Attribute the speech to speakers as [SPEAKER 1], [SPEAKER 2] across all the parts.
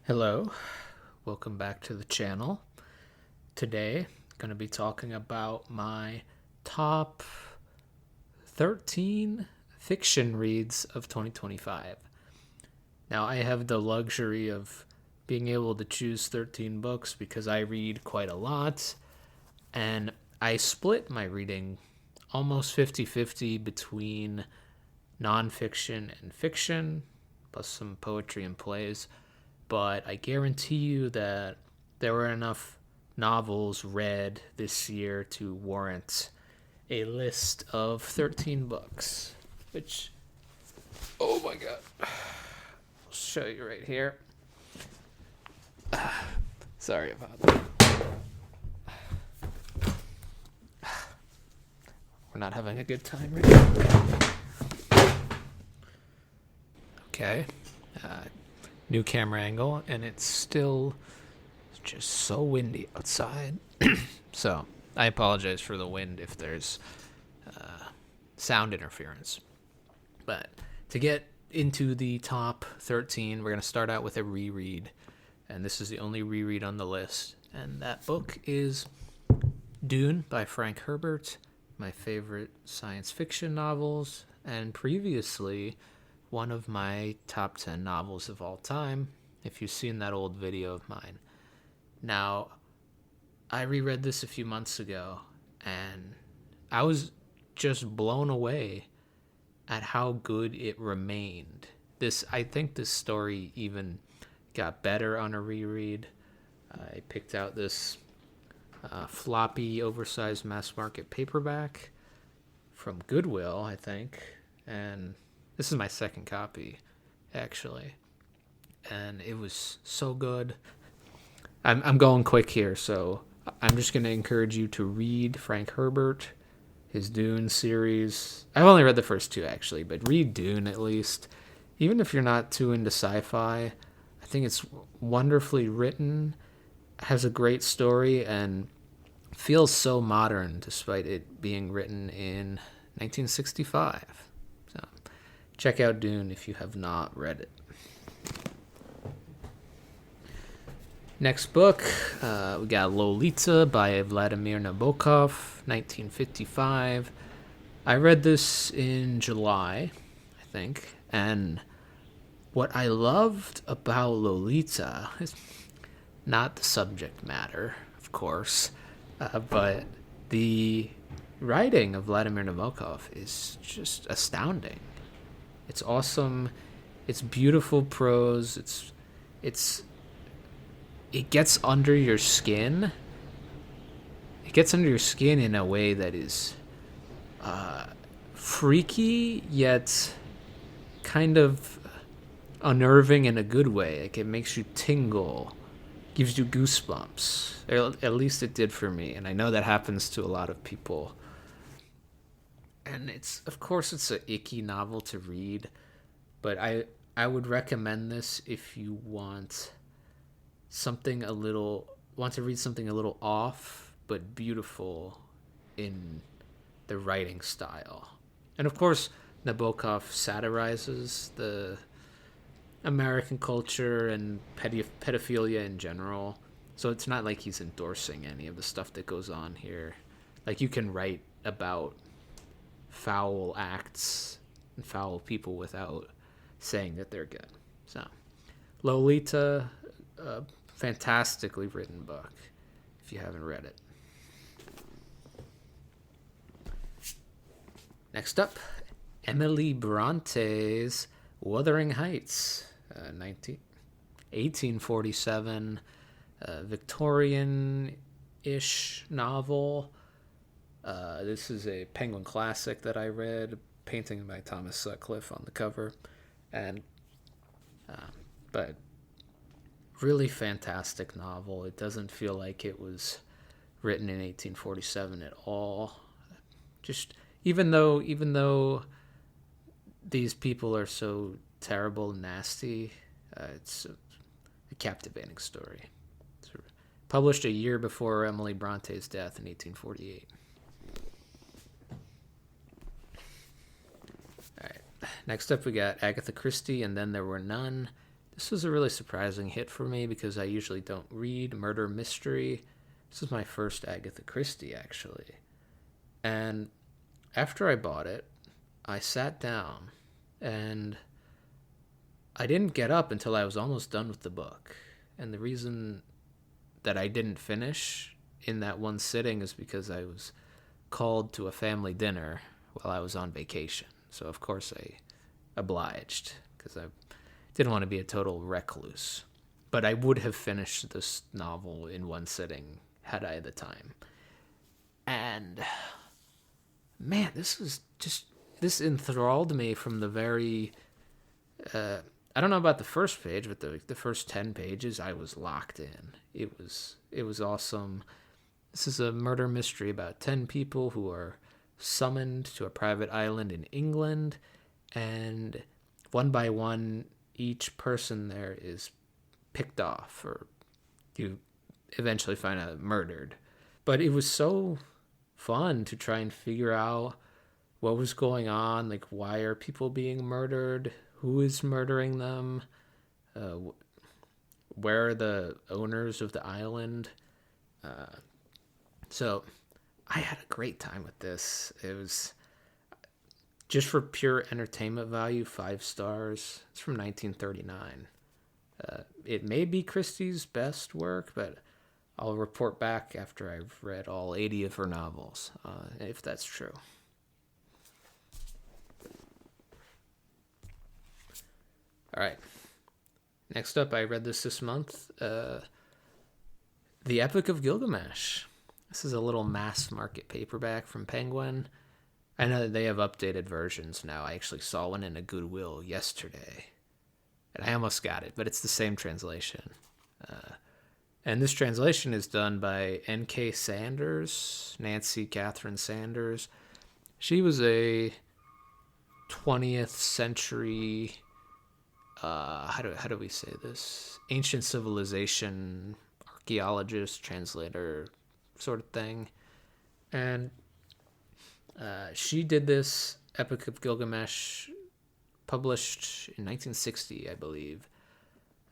[SPEAKER 1] Hello, welcome back to the channel. Today, I'm going to be talking about my top 13 fiction reads of 2025. Now, I have the luxury of being able to choose 13 books because I read quite a lot, and I split my reading almost 50-50 between nonfiction and fiction, plus some poetry and plays. But I guarantee you that there were enough novels read this year to warrant a list of 13 books, which, oh my god, I'll show you right here. Sorry about that. We're not having a good time right now. Okay. New camera angle, and it's still just so windy outside. So I apologize for the wind if there's sound interference. But to get into the top 13, we're going to start out with a reread. And this is the only reread on the list. And that book is Dune by Frank Herbert, my favorite science fiction novels, and previously one of my top 10 novels of all time, if you've seen that old video of mine. Now, I reread this a few months ago, and I was just blown away at how good it remained. I think this story even got better on a reread. I picked out this floppy, oversized mass market paperback from Goodwill, I think, and this is my second copy, actually, and it was so good. I'm going quick here, so I'm just going to encourage you to read Frank Herbert, his Dune series. I've only read the first two, actually, but read Dune at least. Even if you're not too into sci-fi, I think it's wonderfully written, has a great story, and feels so modern despite it being written in 1965. So check out Dune if you have not read it. Next book, we got Lolita by Vladimir Nabokov, 1955. I read this in July, I think, and what I loved about Lolita is not the subject matter, of course, but the writing of Vladimir Nabokov is just astounding. It's awesome. It's beautiful prose. It gets under your skin. It gets under your skin in a way that is freaky yet kind of unnerving in a good way. Like, it makes you tingle, gives you goosebumps. At least it did for me, and I know that happens to a lot of people. And it's an icky novel to read, but I would recommend this if you want to read something a little off but beautiful in the writing style. And of course, Nabokov satirizes the American culture and pedophilia in general. So it's not like he's endorsing any of the stuff that goes on here. Like, you can write about foul acts and foul people without saying that they're good. So, Lolita, a fantastically written book if you haven't read it. Next up, Emily Bronte's Wuthering Heights, 1847, Victorian-ish novel. This is a Penguin classic that I read, painting by Thomas Sutcliffe on the cover, and but really fantastic novel. It doesn't feel like it was written in 1847 at all. Just even though these people are so terrible and nasty, it's a captivating story. It's published a year before Emily Bronte's death in 1848. All right. Next up, we got Agatha Christie, and Then There Were None. this was a really surprising hit for me because I usually don't read murder mystery. This is my first Agatha Christie, actually. And after I bought it, I sat down and I didn't get up until I was almost done with the book. And the reason that I didn't finish in that one sitting is because I was called to a family dinner while I was on vacation. So, of course, I obliged because I didn't want to be a total recluse. But I would have finished this novel in one sitting had I the time. And, man, this enthralled me from the very... I don't know about the first page, but the first 10 pages, I was locked in. It was awesome. This is a murder mystery about 10 people who are summoned to a private island in England, and one by one, each person there is picked off, or you eventually find out murdered. But it was so fun to try and figure out what was going on, like why are people being murdered, who is murdering them, where are the owners of the island. So I had a great time with this. It was, just for pure entertainment value, 5 stars. It's from 1939. It may be Christie's best work, but I'll report back after I've read all 80 of her novels, if that's true. All right. Next up, I read this month, The Epic of Gilgamesh. This is a little mass market paperback from Penguin. I know that they have updated versions now. I actually saw one in a Goodwill yesterday, and I almost got it, but it's the same translation. And this translation is done by N.K. Sanders, Nancy Catherine Sanders. She was a 20th century, how do we say this? Ancient civilization archaeologist, translator, sort of thing. And she did this Epic of Gilgamesh, published in 1960, I believe,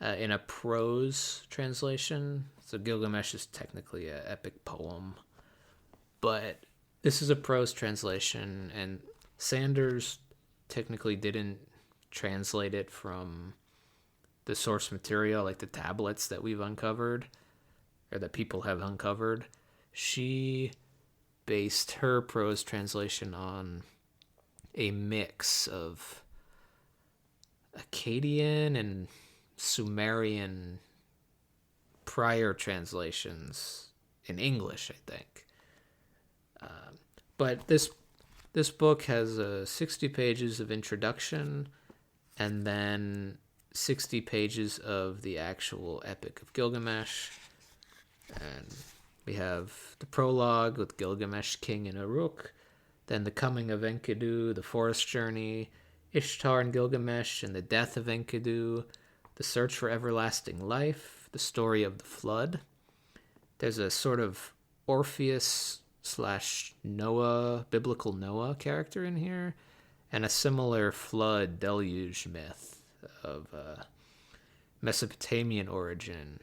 [SPEAKER 1] in a prose translation. So Gilgamesh is technically an epic poem, but this is a prose translation, and Sanders technically didn't translate it from the source material, like the tablets that we've uncovered, or that people have uncovered. She based her prose translation on a mix of Akkadian and Sumerian prior translations in English, I think. But this book has 60 pages of introduction and then 60 pages of the actual Epic of Gilgamesh. And we have the prologue with Gilgamesh, King and Uruk, then the coming of Enkidu, the forest journey, Ishtar and Gilgamesh and the death of Enkidu, the search for everlasting life, the story of the flood. There's a sort of Orpheus / Noah, biblical Noah character in here, and a similar flood deluge myth of Mesopotamian origin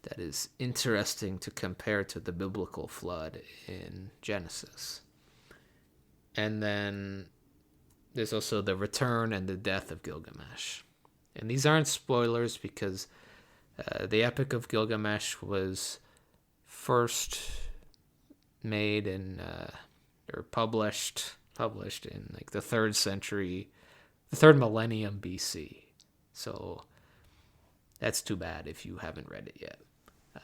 [SPEAKER 1] that is interesting to compare to the biblical flood in Genesis. And then there's also the return and the death of Gilgamesh. And these aren't spoilers because the Epic of Gilgamesh was first made in, or published in like the 3rd century, the 3rd millennium BC. So that's too bad if you haven't read it yet.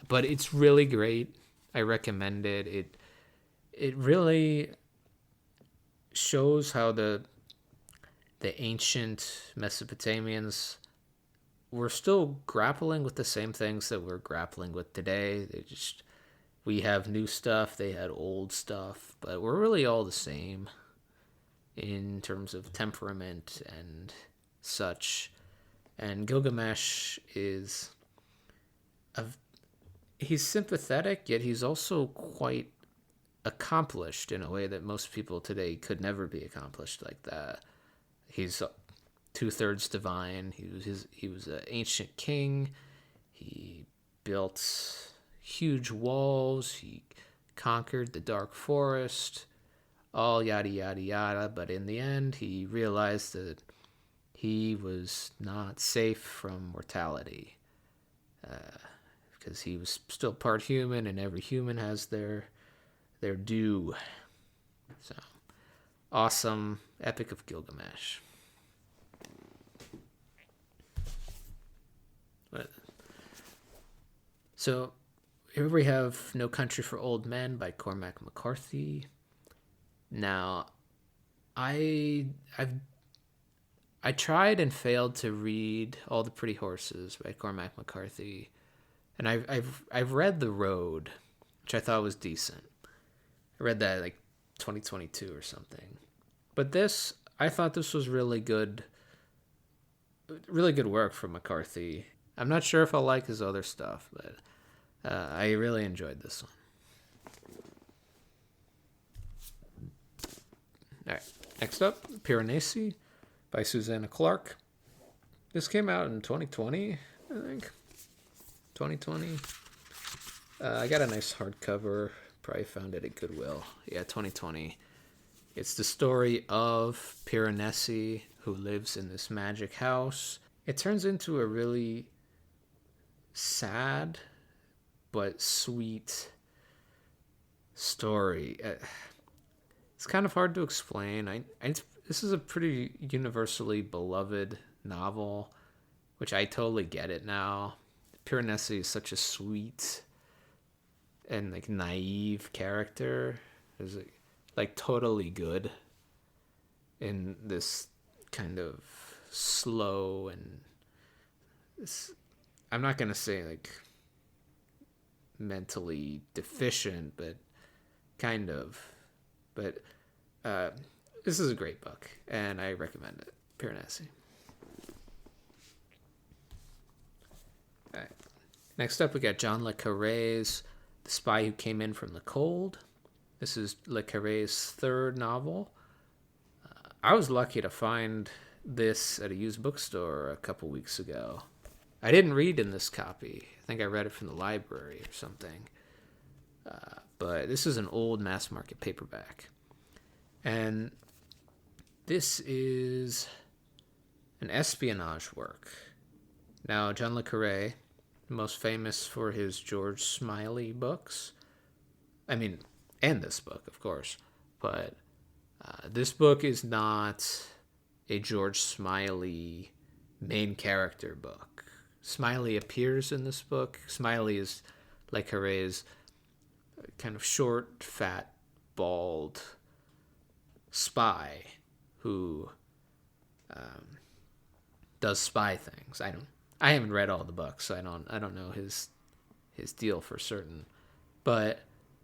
[SPEAKER 1] But it's really great. I recommend it. It really shows how the ancient Mesopotamians were still grappling with the same things that we're grappling with today. We have new stuff, they had old stuff, but we're really all the same in terms of temperament and such. And Gilgamesh he's sympathetic, yet he's also quite accomplished in a way that most people today could never be accomplished like that. He's 2/3 divine. He was an ancient king. He built huge walls. He conquered the dark forest. All yada yada yada. But in the end, he realized that he was not safe from mortality, because he was still part human, and every human has their due. So, awesome Epic of Gilgamesh. So here we have No Country for Old Men by Cormac McCarthy. Now, I tried and failed to read All the Pretty Horses by Cormac McCarthy, and I've read The Road, which I thought was decent. I read that like 2022 or something. But I thought this was really good work from McCarthy. I'm not sure if I'll like his other stuff, but I really enjoyed this one. All right, next up, Piranesi by Susanna Clarke. This came out in 2020, I think. 2020. I got a nice hardcover. Probably found it at Goodwill. Yeah, 2020. It's the story of Piranesi, who lives in this magic house. It turns into a really sad but sweet story. It's kind of hard to explain. This is a pretty universally beloved novel, which I totally get it now. Piranesi is such a sweet and like naive character. Is like totally good in this kind of slow and I'm not gonna say like mentally deficient, but kind of. But this is a great book, and I recommend it. Piranesi. All right. Next up, we got John le Carré's The Spy Who Came In From the Cold. This is le Carré's third novel. I was lucky to find this at a used bookstore a couple weeks ago. I didn't read in this copy. I think I read it from the library or something. But this is an old mass market paperback. And this is an espionage work. Now, John le Carré, most famous for his George Smiley books. I mean, and this book, of course. But this book is not a George Smiley main character book. Smiley appears in this book. Smiley is le Carré's kind of short, fat, bald spy who does spy things. I haven't read all the books, so I don't know his deal for certain. But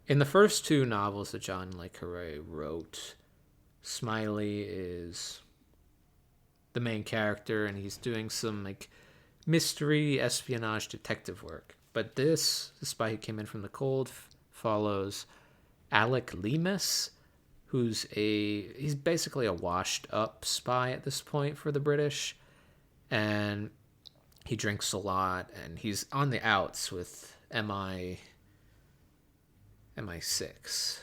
[SPEAKER 1] in the first two novels that John le Carré wrote, Smiley is the main character, and he's doing some like mystery espionage detective work. But this, The Spy Who Came In From the Cold, follows Alec Leamis, he's basically a washed up spy at this point for the British, and he drinks a lot, and he's on the outs with MI6. Is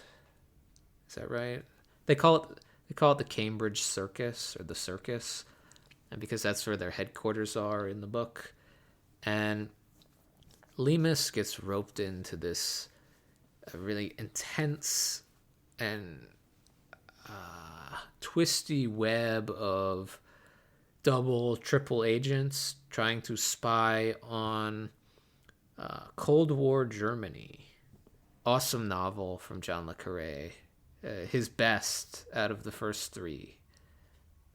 [SPEAKER 1] that right? They call it the Cambridge Circus, or the Circus, and because that's where their headquarters are in the book. And Leamis gets roped into this really intense and twisty web of double, triple agents trying to spy on Cold War Germany. Awesome novel from John le Carré. His best out of the first three.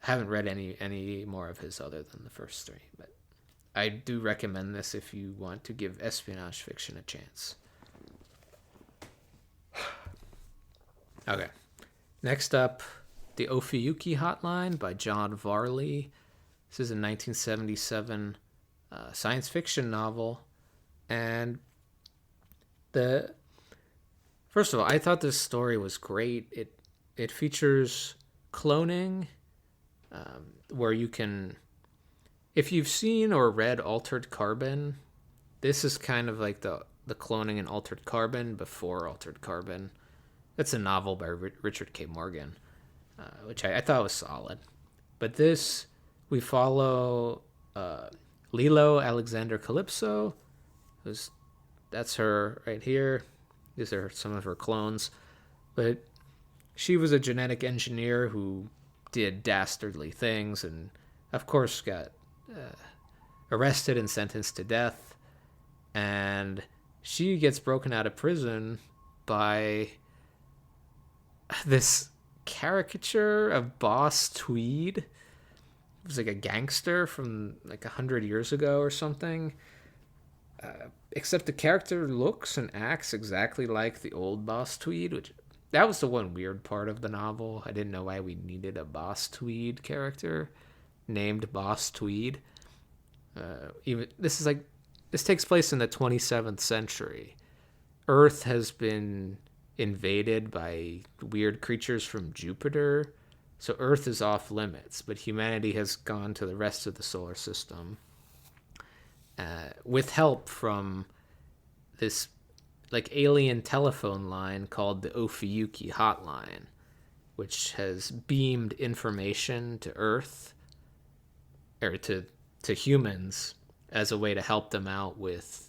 [SPEAKER 1] I haven't read any more of his other than the first three, but I do recommend this if you want to give espionage fiction a chance. Okay. Next up, The Ophiuchi Hotline by John Varley. This is a 1977 science fiction novel. And first of all, I thought this story was great. It features cloning where you can, if you've seen or read Altered Carbon, this is kind of like the cloning in Altered Carbon before Altered Carbon. That's a novel by Richard K. Morgan, which I thought was solid. But this, we follow Lilo Alexander Calypso. That's her right here. These are some of her clones. But she was a genetic engineer who did dastardly things and, of course, got arrested and sentenced to death. And she gets broken out of prison by this caricature of Boss Tweed. It was like a gangster from like 100 years ago or something. Except the character looks and acts exactly like the old Boss Tweed, which that was the one weird part of the novel. I didn't know why we needed a Boss Tweed character named Boss Tweed. This takes place in the 27th century. Earth has been invaded by weird creatures from Jupiter, so Earth is off limits, but humanity has gone to the rest of the solar system with help from this like alien telephone line called the Ophiuchi Hotline, which has beamed information to Earth or to humans as a way to help them out with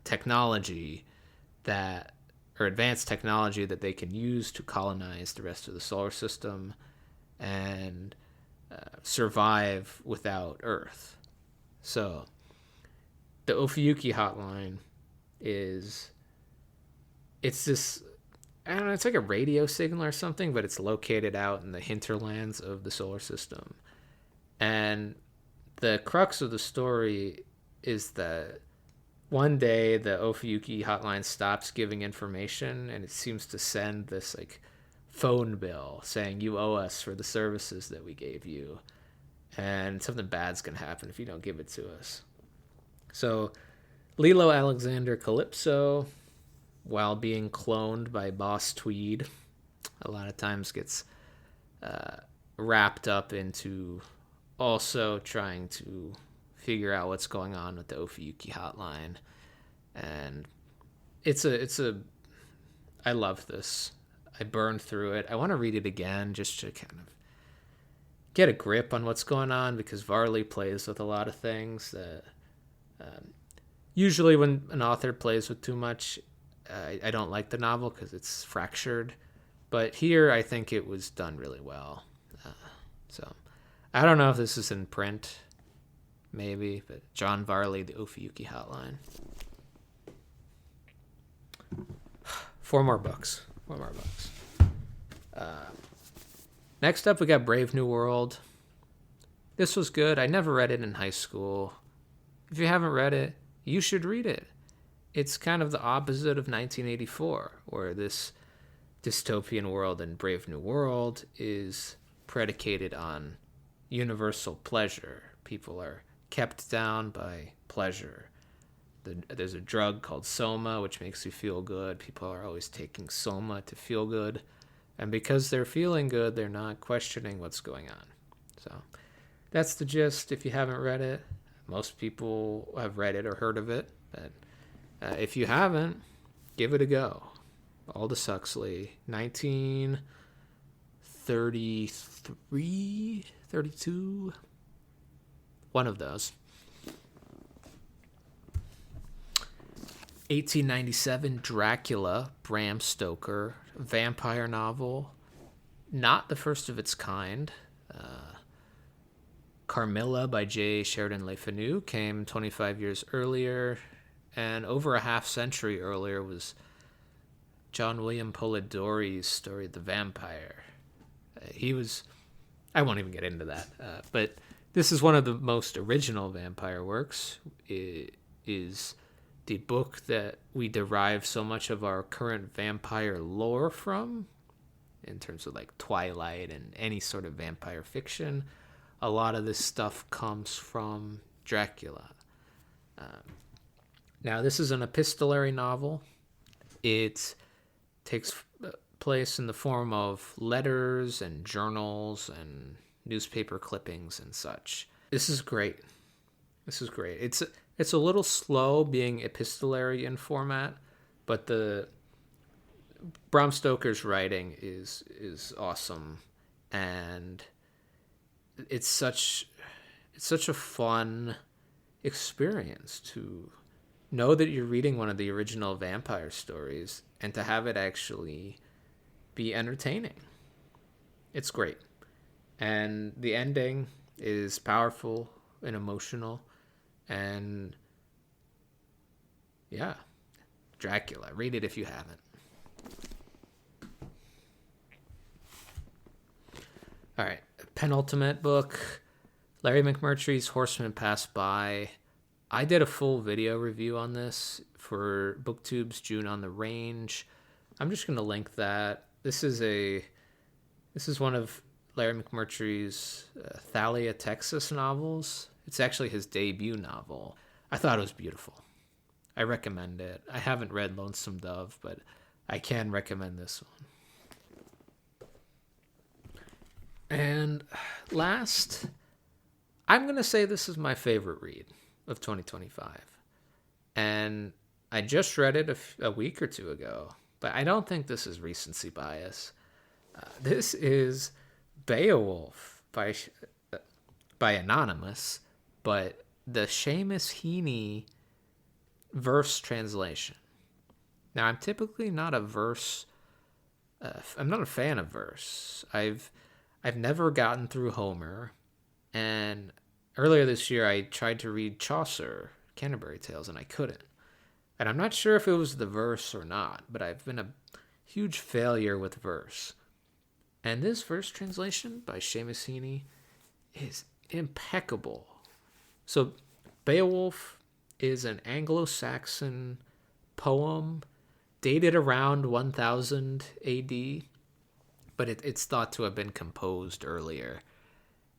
[SPEAKER 1] technology advanced technology that they can use to colonize the rest of the solar system and survive without Earth. So the Ophiuchi Hotline it's this, I don't know, it's like a radio signal or something, but it's located out in the hinterlands of the solar system. And the crux of the story is that one day the Ophiuchi Hotline stops giving information and it seems to send this like phone bill saying you owe us for the services that we gave you, and something bad's gonna happen if you don't give it to us. So Lilo Alexander Calypso, while being cloned by Boss Tweed, a lot of times gets wrapped up into also trying to figure out what's going on with the Ophiuchi Hotline. And I love this. I burned through it. I want to read it again just to kind of get a grip on what's going on, because Varley plays with a lot of things that usually when an author plays with too much, I don't like the novel because it's fractured. But here, I think it was done really well. So I don't know if this is in print, maybe, but John Varley, the Ophiuchi Hotline. Four more books. Next up, we got Brave New World. This was good. I never read it in high school. If you haven't read it, you should read it. It's kind of the opposite of 1984, where this dystopian world in Brave New World is predicated on universal pleasure. People are kept down by pleasure. There's a drug called soma, which makes you feel good. People are always taking soma to feel good. And because they're feeling good, they're not questioning what's going on. So that's the gist. If you haven't read it, most people have read it or heard of it. But if you haven't, give it a go. Aldous Huxley, 1933, 32, one of those. 1897, Dracula, Bram Stoker, vampire novel, not the first of its kind. Carmilla by J. Sheridan Le Fanu came 25 years earlier, and over a half century earlier was John William Polidori's story of the vampire. I won't even get into that, but this is one of the most original vampire works. It is the book that we derive so much of our current vampire lore from, in terms of like Twilight and any sort of vampire fiction. A lot of this stuff comes from Dracula. Now, this is an epistolary novel. It takes place in the form of letters and journals and newspaper clippings and such. This is great. It's a little slow being epistolary in format, but the Bram Stoker's writing is awesome, and it's such a fun experience to know that you're reading one of the original vampire stories and to have it actually be entertaining. It's great. And the ending is powerful and emotional. And yeah, Dracula. Read it if you haven't. All right, penultimate book, Larry McMurtry's Horseman Passed By. I did a full video review on this for BookTube's June on the Range. I'm just going to link that. This is one of Larry McMurtry's Thalia, Texas novels. It's actually his debut novel. I thought it was beautiful. I recommend it. I haven't read Lonesome Dove, but I can recommend this one. And last, I'm going to say this is my favorite read of 2025. And I just read it a week or two ago, but I don't think this is recency bias. This is Beowulf by Anonymous, but the Seamus Heaney verse translation. Now, I'm typically not a verse. I'm not a fan of verse. I've never gotten through Homer, and earlier this year I tried to read Chaucer, Canterbury Tales, and I couldn't. And I'm not sure if it was the verse or not, but I've been a huge failure with verse. And this verse translation by Seamus Heaney is impeccable. So Beowulf is an Anglo-Saxon poem dated around 1000 AD, but it's thought to have been composed earlier.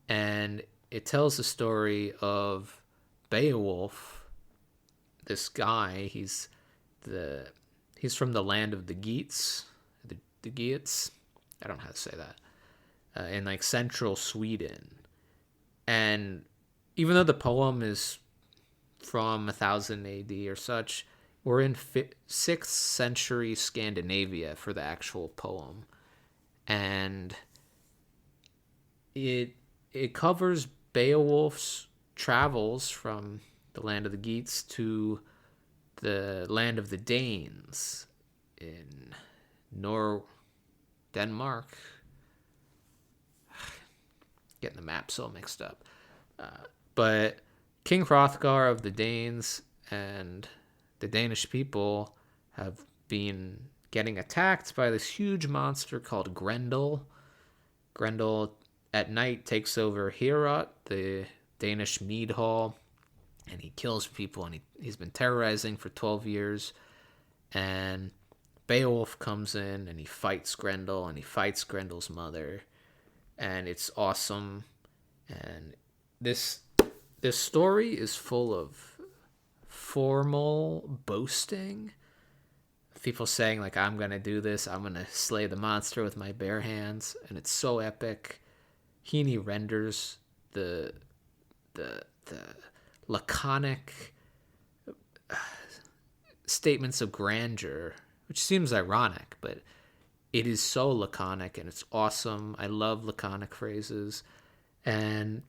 [SPEAKER 1] And it tells the story of Beowulf, this guy. He's from the land of the Geats, the Geats. I don't know how to say that. In like central Sweden. And even though the poem is from 1000 AD or such, we're in 6th century Scandinavia for the actual poem. And it covers Beowulf's travels from the land of the Geats to the land of the Danes in Denmark. Getting the map so mixed up. But King Hrothgar of the Danes and the Danish people have been getting attacked by this huge monster called Grendel. Grendel at night takes over Heorot, the Danish mead hall, and he kills people, and he's been terrorizing for 12 years. And Beowulf comes in and he fights Grendel, and he fights Grendel's mother, and it's awesome. And this story is full of formal boasting. People saying, like, I'm going to do this. I'm going to slay the monster with my bare hands. And it's so epic. Heaney renders the laconic statements of grandeur, which seems ironic, but it is so laconic and it's awesome. I love laconic phrases. And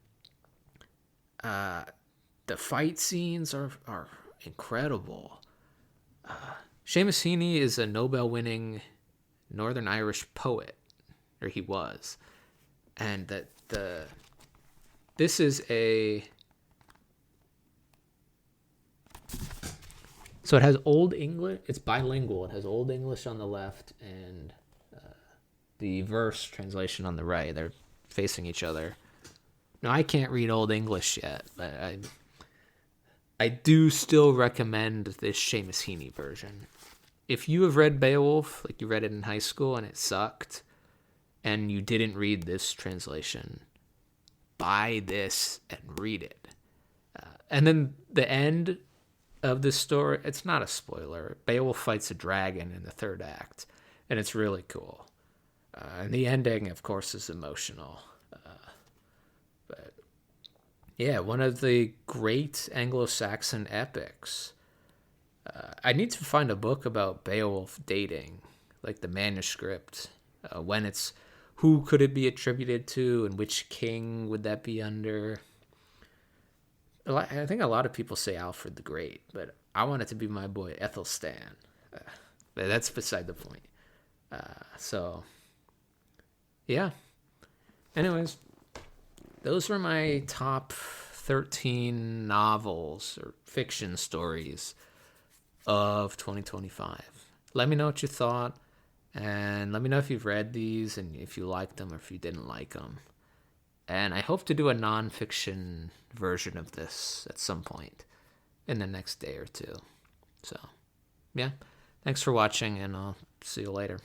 [SPEAKER 1] the fight scenes are incredible. Seamus Heaney is a Nobel-winning Northern Irish poet, or he was, and this is so it has Old English. It's bilingual. It has Old English on the left and the verse translation on the right. They're facing each other. Now, I can't read Old English yet, but I do still recommend this Seamus Heaney version. If you have read Beowulf, like you read it in high school and it sucked, and you didn't read this translation, buy this and read it. And then the end of this story, it's not a spoiler. Beowulf fights a dragon in the third act, and it's really cool. And the ending, of course, is emotional. Yeah, one of the great Anglo-Saxon epics. I need to find a book about Beowulf dating, like the manuscript. When it's, who could it be attributed to, and which king would that be under? I think a lot of people say Alfred the Great, but I want it to be my boy Ethelstan. But that's beside the point. So, yeah. Anyways, those were my top 13 novels or fiction stories of 2025. Let me know what you thought, and let me know if you've read these and if you liked them or if you didn't like them. And I hope to do a nonfiction version of this at some point in the next day or two. So, yeah. Thanks for watching, and I'll see you later.